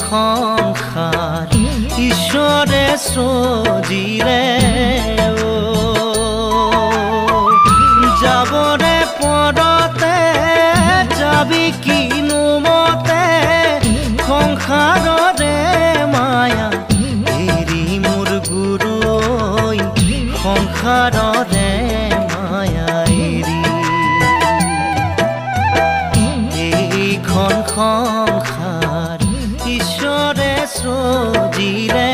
সংসাৰ ঈশ্বৰে সজিলে যাবৰে পৰতে যাবি কিনো মতে সংসাৰৰে মায়া এৰি মোৰ গুৰু সংসাৰৰে মায়া এৰি এইখন সংসাৰ ঈশ্বৰে সজিলে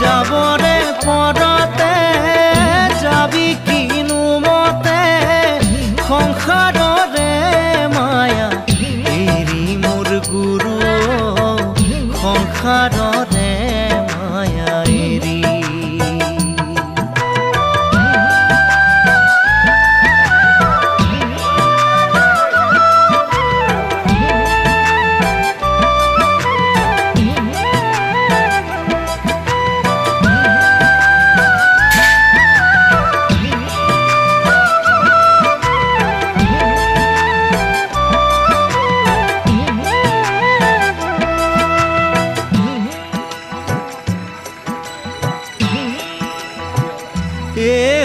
যাবৰে পৰতে যাবি কিনো মতে সংসাৰৰে মায়া এৰি মোৰ গুৰু সংসাৰৰে মায়া এৰি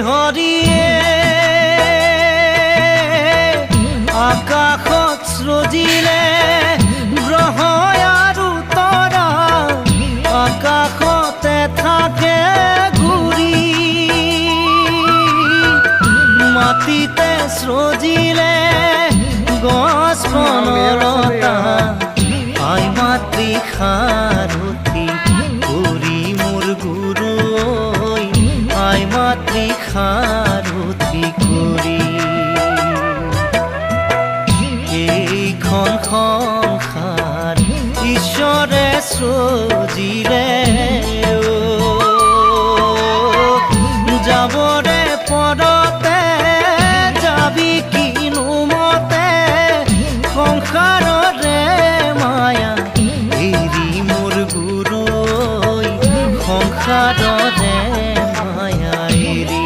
হৰিয়ে আকাশত সৃজিলে গ্ৰহ আৰু তৰা আকাশতে থাকে ঘূৰি মাটিতে সৃজিলে গছ বনলতা আই মাতৃ সাৰথি কৰি মোৰ গুৰু আই মাতৃ সাৰথি কৰি এইখন সংসাৰ ঈশ্বৰে সজিলে যাবৰে পৰতে যাবি কিনো মতে সংসাৰৰে মায়া এৰি মোৰ গুৰু সংসাৰৰে মায়া এৰি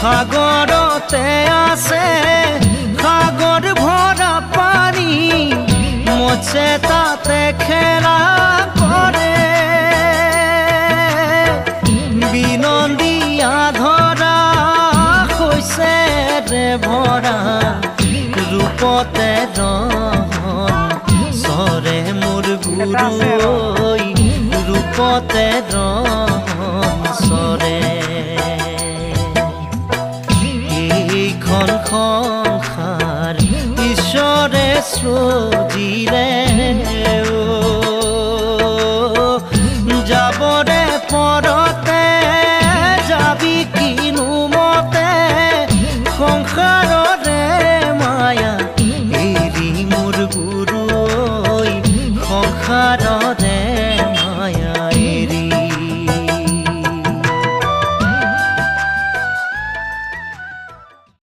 সাগৰতে আছে সাগৰ ভৰা পানী মছে তাতে খেলা কৰে বিনন্দীয়া ধৰা হৈছে ৰে ভৰা ৰূপতে ৰহন চৰে মোৰ গুৰু ৰূপতে ৰহন চৰে সংসাৰ ঈশ্বৰে